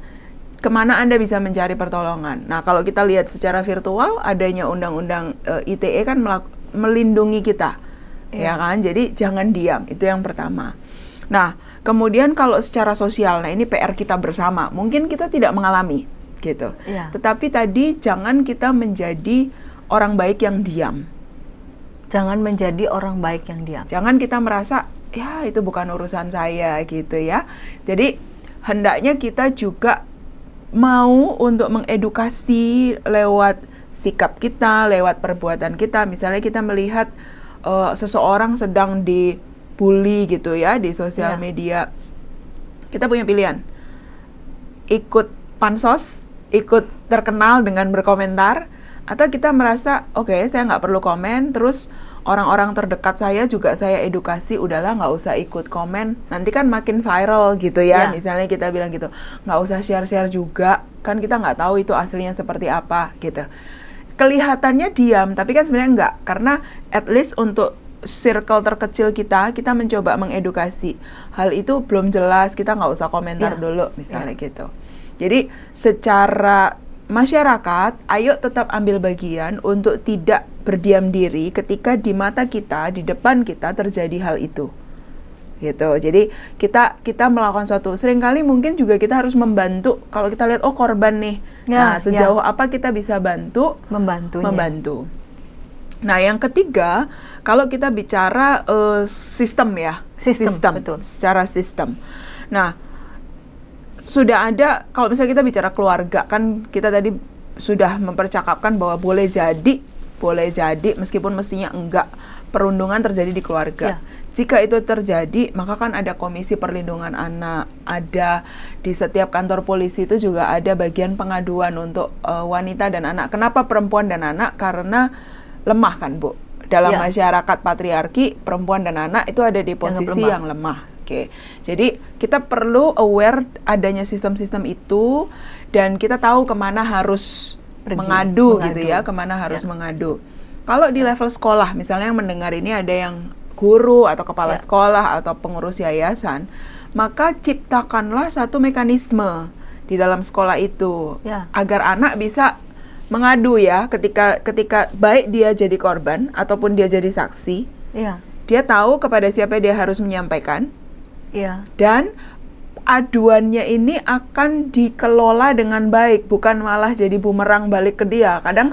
kemana Anda bisa mencari pertolongan. Nah, kalau kita lihat secara virtual, adanya undang-undang ITE kan melindungi kita. Ya kan, jadi jangan diam, itu yang pertama. Nah, kemudian kalau secara sosial, nah ini PR kita bersama, mungkin kita tidak mengalami gitu. Tetapi tadi jangan kita menjadi orang baik yang diam. Jangan menjadi orang baik yang diam. Jangan kita merasa, ya itu bukan urusan saya gitu ya. Jadi hendaknya kita juga mau untuk mengedukasi lewat sikap kita, lewat perbuatan kita. Misalnya kita melihat seseorang sedang dibully gitu ya di sosial media, kita punya pilihan, ikut pansos, ikut terkenal dengan berkomentar, atau kita merasa oke, saya nggak perlu komen, terus orang-orang terdekat saya juga saya edukasi, udahlah nggak usah ikut komen, nanti kan makin viral gitu ya. Misalnya kita bilang gitu, nggak usah share-share juga, kan kita nggak tahu itu aslinya seperti apa gitu. Kelihatannya diam, tapi kan sebenarnya enggak, karena at least untuk circle terkecil kita mencoba mengedukasi. Hal itu belum jelas, kita nggak usah komentar dulu, misalnya gitu. Jadi secara masyarakat, ayo tetap ambil bagian untuk tidak berdiam diri ketika di mata kita, di depan kita terjadi hal itu. Gitu. Jadi kita melakukan suatu, seringkali mungkin juga kita harus membantu. Kalau kita lihat korban nih, nah sejauh apa kita bisa membantu. Nah, yang ketiga, kalau kita bicara sistem ya, sistem betul. Secara sistem. Nah, sudah ada, kalau misalnya kita bicara keluarga, kan kita tadi sudah mempercakapkan bahwa boleh jadi meskipun mestinya enggak, perundungan terjadi di keluarga. Jika itu terjadi, maka kan ada komisi perlindungan anak, ada di setiap kantor polisi itu juga ada bagian pengaduan untuk wanita dan anak. Kenapa perempuan dan anak? Karena lemah kan, Bu. Dalam masyarakat patriarki, perempuan dan anak itu ada di posisi yang lemah. Oke. Jadi kita perlu aware adanya sistem-sistem itu, dan kita tahu kemana harus mengadu gitu ya, kemana harus mengadu. Kalau di level sekolah, misalnya yang mendengar ini ada yang guru atau kepala sekolah atau pengurus yayasan, maka ciptakanlah satu mekanisme di dalam sekolah itu agar anak bisa mengadu ya, ketika baik dia jadi korban ataupun dia jadi saksi, dia tahu kepada siapa dia harus menyampaikan, dan aduannya ini akan dikelola dengan baik, bukan malah jadi bumerang balik ke dia. Kadang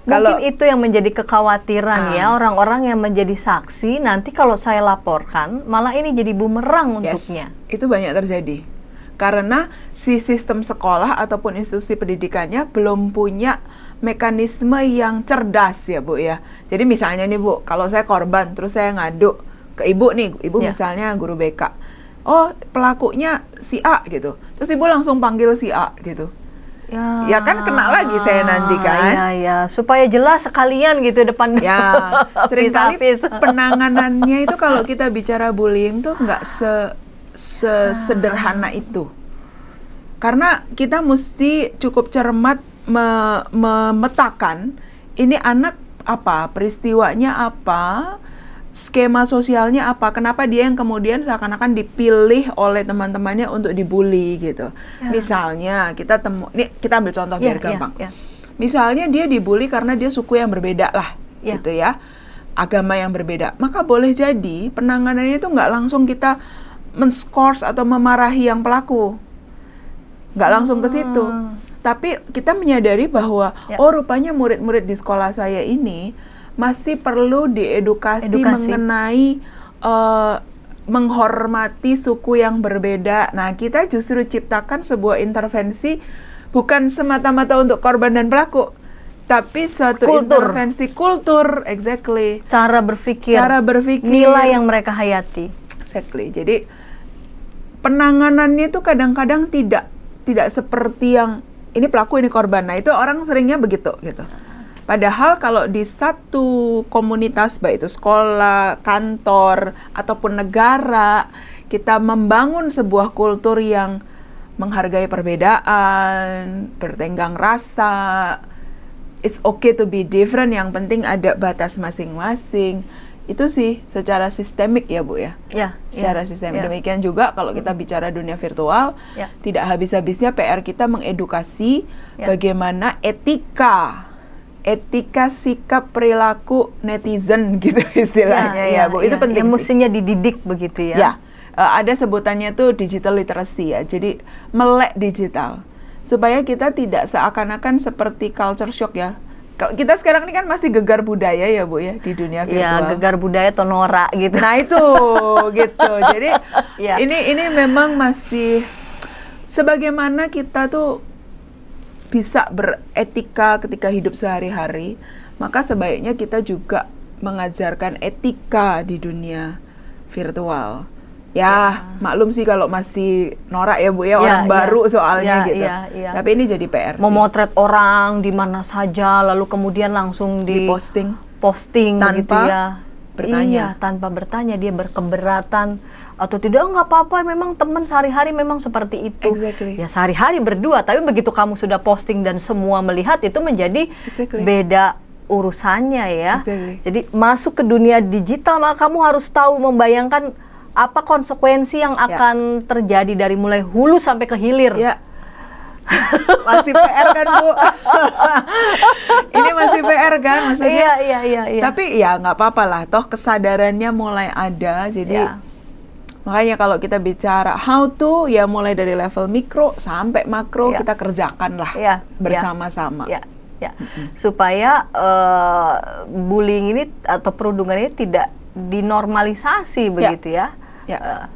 mungkin itu yang menjadi kekhawatiran ya, orang-orang yang menjadi saksi, nanti kalau saya laporkan, malah ini jadi bumerang untuknya. Itu banyak terjadi. Karena si sistem sekolah ataupun institusi pendidikannya belum punya mekanisme yang cerdas ya, Bu ya. Jadi misalnya nih, Bu, kalau saya korban, terus saya ngadu ke Ibu nih, Ibu misalnya guru BK. Oh, pelakunya si A gitu. Terus terus ibu langsung panggil si A gitu. Ya kan kena lagi saya nanti kan. Ya, supaya jelas sekalian gitu depan. Ya, seringkali pisah-pisah. penanganannya itu kalau kita bicara bullying tuh nggak sederhana itu. Karena kita mesti cukup cermat memetakan ini anak apa, peristiwanya apa, skema sosialnya apa, kenapa dia yang kemudian seakan-akan dipilih oleh teman-temannya untuk dibully gitu. Misalnya kita ambil contoh biar gampang. Misalnya dia dibully karena dia suku yang berbeda lah, gitu ya, agama yang berbeda. Maka boleh jadi penanganannya itu nggak langsung kita men-scores atau memarahi yang pelaku, nggak langsung ke situ. Tapi kita menyadari bahwa rupanya murid-murid di sekolah saya ini masih perlu diedukasi mengenai menghormati suku yang berbeda. Nah, kita justru ciptakan sebuah intervensi bukan semata-mata untuk korban dan pelaku, tapi suatu intervensi kultur, exactly. Cara berpikir, nilai yang mereka hayati. Exactly. Jadi penanganannya itu kadang-kadang tidak seperti yang ini pelaku ini korban. Nah, itu orang seringnya begitu gitu. Padahal kalau di satu komunitas, baik itu sekolah, kantor, ataupun negara, kita membangun sebuah kultur yang menghargai perbedaan, bertenggang rasa, it's okay to be different, yang penting ada batas masing-masing. Itu sih secara sistemik ya Bu ya. Secara sistemik. Demikian juga kalau kita bicara dunia virtual, tidak habis-habisnya PR kita mengedukasi bagaimana etika sikap perilaku netizen gitu istilahnya ya Bu. Itu penting. Mestinya dididik begitu ya. Ada sebutannya tuh digital literacy ya. Jadi melek digital supaya kita tidak seakan-akan seperti culture shock ya. Kita sekarang ini kan masih gegar budaya ya Bu ya di dunia virtual. Iya, gegar budaya atau norak gitu. Nah itu gitu. Jadi ini memang masih sebagaimana kita tuh bisa beretika ketika hidup sehari-hari, maka sebaiknya kita juga mengajarkan etika di dunia virtual. Maklum sih kalau masih norak ya Bu ya, orang baru soalnya gitu. Tapi ini jadi PR. Memotret orang di mana saja, lalu kemudian langsung posting tanpa gitu ya. Bertanya. Tanpa bertanya, dia berkeberatan atau tidak, nggak apa-apa, memang teman sehari-hari memang seperti itu. Exactly. Ya sehari-hari berdua, tapi begitu kamu sudah posting dan semua melihat, itu menjadi beda urusannya ya. Jadi masuk ke dunia digital, maka kamu harus tahu membayangkan apa konsekuensi yang akan terjadi dari mulai hulu sampai ke hilir. Masih PR kan Bu? Ini masih PR kan maksudnya? Iya. Tapi ya nggak apa-apa lah, toh kesadarannya mulai ada. Jadi makanya kalau kita bicara how to, ya mulai dari level mikro sampai makro kita kerjakan lah bersama-sama. Supaya bullying ini atau perundungan ini tidak dinormalisasi begitu ya.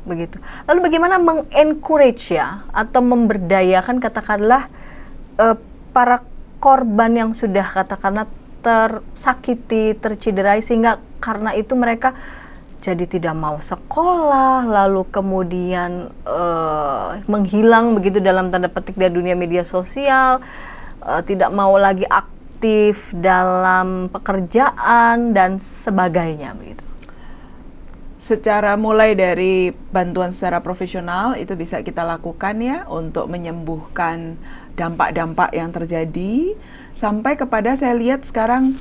Begitu. Lalu bagaimana mengencourage ya atau memberdayakan katakanlah para korban yang sudah katakanlah tersakiti, tercederai, sehingga karena itu mereka jadi tidak mau sekolah, lalu kemudian menghilang begitu dalam tanda petik dari dunia media sosial, tidak mau lagi aktif dalam pekerjaan dan sebagainya begitu. Secara mulai dari bantuan secara profesional itu bisa kita lakukan ya untuk menyembuhkan dampak-dampak yang terjadi, sampai kepada saya lihat sekarang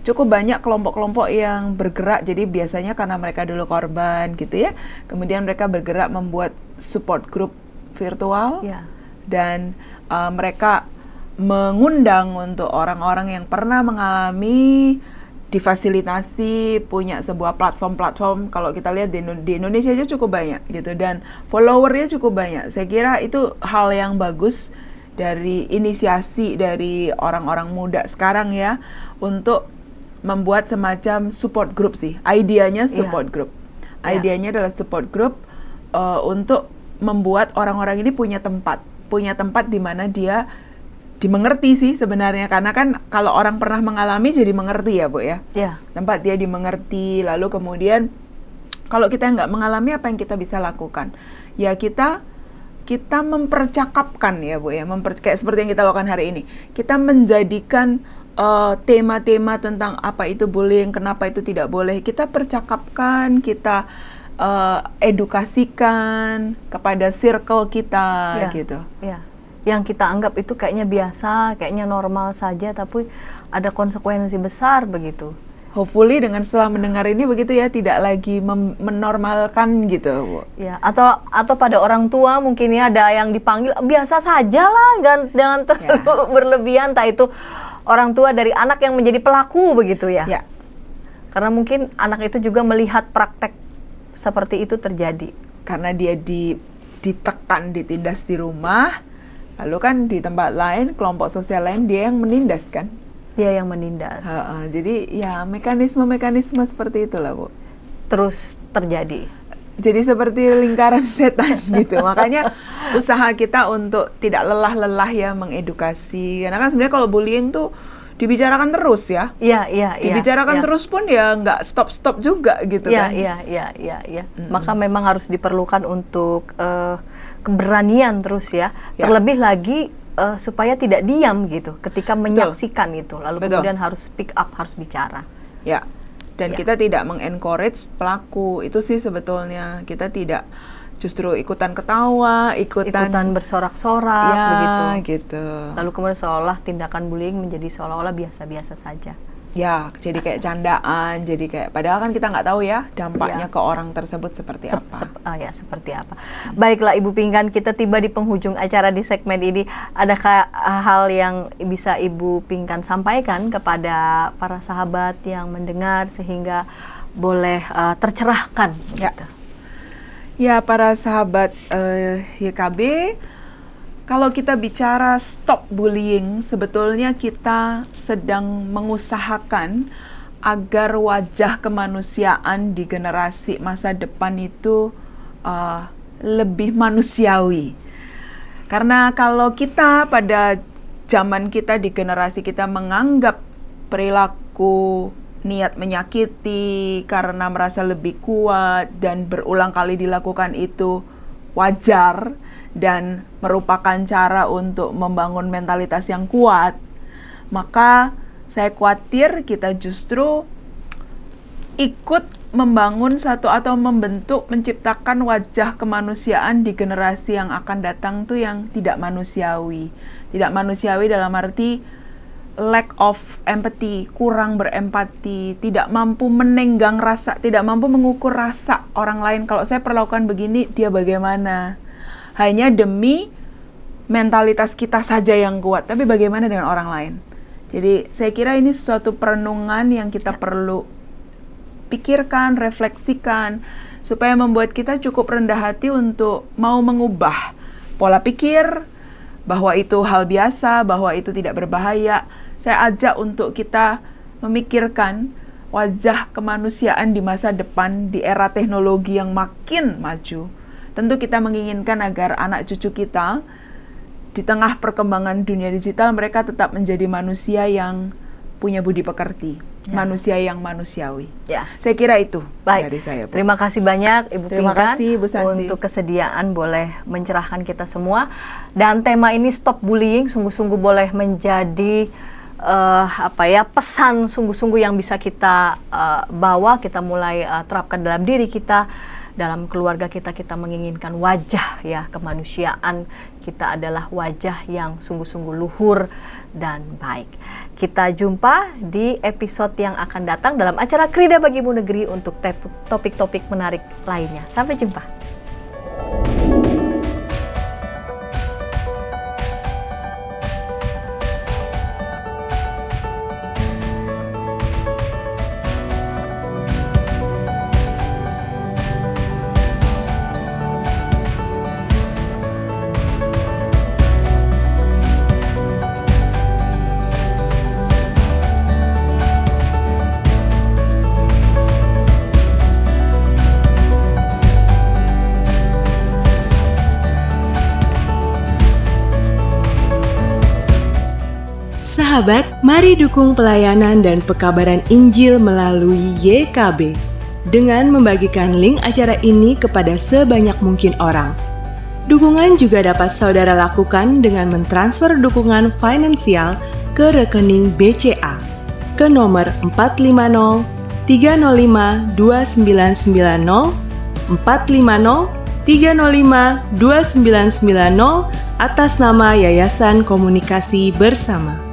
cukup banyak kelompok-kelompok yang bergerak. Jadi biasanya karena mereka dulu korban gitu ya, kemudian mereka bergerak membuat support group virtual dan mereka mengundang untuk orang-orang yang pernah mengalami, difasilitasi, punya sebuah platform-platform. Kalau kita lihat di Indonesia aja cukup banyak gitu, dan followernya cukup banyak. Saya kira itu hal yang bagus dari inisiasi dari orang-orang muda sekarang ya, untuk membuat semacam support group sih. Ideanya support group. Ideanya adalah support group untuk membuat orang-orang ini punya tempat di mana dia dimengerti sih sebenarnya, karena kan kalau orang pernah mengalami jadi mengerti ya Bu ya. Tempat dia dimengerti, lalu kemudian kalau kita nggak mengalami, apa yang kita bisa lakukan? Ya kita kita mempercakapkan ya Bu ya, kayak seperti yang kita lakukan hari ini. Kita menjadikan tema-tema tentang apa itu bullying, kenapa itu tidak boleh, kita percakapkan, kita edukasikan kepada circle kita gitu. Ya. Yang kita anggap itu kayaknya biasa, kayaknya normal saja, tapi ada konsekuensi besar begitu. Hopefully dengan setelah mendengar ini begitu ya, tidak lagi menormalkan gitu Bu. Ya, atau pada orang tua mungkin ya ada yang dipanggil biasa saja lah, jangan terlalu berlebihan, entah itu orang tua dari anak yang menjadi pelaku begitu ya. Ya. Karena mungkin anak itu juga melihat praktek seperti itu terjadi. Karena dia ditekan, ditindas di rumah, lalu kan di tempat lain, kelompok sosial lain dia yang menindas kan. Dia yang menindas. Jadi ya mekanisme seperti itulah Bu. Terus terjadi. Jadi seperti lingkaran setan gitu. Makanya usaha kita untuk tidak lelah-lelah ya mengedukasi. Karena kan sebenarnya kalau bullying tuh dibicarakan terus ya. Iya. Dibicarakan terus pun ya nggak stop juga gitu kan. Iya. Maka memang harus diperlukan untuk keberanian terus ya. Terlebih lagi supaya tidak diam gitu ketika menyaksikan itu. Lalu kemudian harus speak up, harus bicara. Ya. Dan kita tidak mengencourage pelaku. Itu sih sebetulnya kita tidak justru ikutan ketawa, ikutan bersorak-sorak begitu. Gitu. Lalu kemudian seolah tindakan bullying menjadi seolah-olah biasa-biasa saja. Ya, jadi kayak candaan, jadi kayak padahal kan kita nggak tahu ya dampaknya ke orang tersebut seperti apa. Seperti apa. Baiklah Ibu Pinkan, kita tiba di penghujung acara di segmen ini. Adakah hal yang bisa Ibu Pinkan sampaikan kepada para sahabat yang mendengar sehingga boleh tercerahkan? Ya. Ya, para sahabat YKB, kalau kita bicara stop bullying, sebetulnya kita sedang mengusahakan agar wajah kemanusiaan di generasi masa depan itu lebih manusiawi. Karena kalau kita pada zaman kita di generasi kita menganggap perilaku niat menyakiti karena merasa lebih kuat dan berulang kali dilakukan itu wajar dan merupakan cara untuk membangun mentalitas yang kuat, maka saya khawatir kita justru ikut membangun satu atau membentuk, menciptakan wajah kemanusiaan di generasi yang akan datang tuh yang tidak manusiawi. Tidak manusiawi dalam arti lack of empathy, kurang berempati, tidak mampu menenggang rasa, tidak mampu mengukur rasa orang lain. Kalau saya perlakukan begini, dia bagaimana? Hanya demi mentalitas kita saja yang kuat, tapi bagaimana dengan orang lain? Jadi saya kira ini suatu perenungan yang kita perlu pikirkan, refleksikan, supaya membuat kita cukup rendah hati untuk mau mengubah pola pikir, bahwa itu hal biasa, bahwa itu tidak berbahaya. Saya ajak untuk kita memikirkan wajah kemanusiaan di masa depan, di era teknologi yang makin maju. Tentu kita menginginkan agar anak cucu kita di tengah perkembangan dunia digital mereka tetap menjadi manusia yang punya budi pekerti, manusia yang manusiawi. Saya kira itu dari saya, Bu. Terima kasih banyak Ibu Terima Pinkan kasih, Bu Santi, untuk kesediaan boleh mencerahkan kita semua. Dan tema ini stop bullying sungguh-sungguh boleh menjadi pesan sungguh-sungguh yang bisa kita bawa, kita mulai terapkan dalam diri kita. Dalam keluarga kita menginginkan wajah ya kemanusiaan kita adalah wajah yang sungguh-sungguh luhur dan baik. Kita jumpa di episode yang akan datang dalam acara Krida Bagimu Negeri untuk topik-topik menarik lainnya. Sampai jumpa. Sahabat, mari dukung pelayanan dan pekabaran Injil melalui YKB dengan membagikan link acara ini kepada sebanyak mungkin orang. Dukungan juga dapat saudara lakukan dengan mentransfer dukungan finansial ke rekening BCA ke nomor 450 305 2990 450 305 2990 atas nama Yayasan Komunikasi Bersama.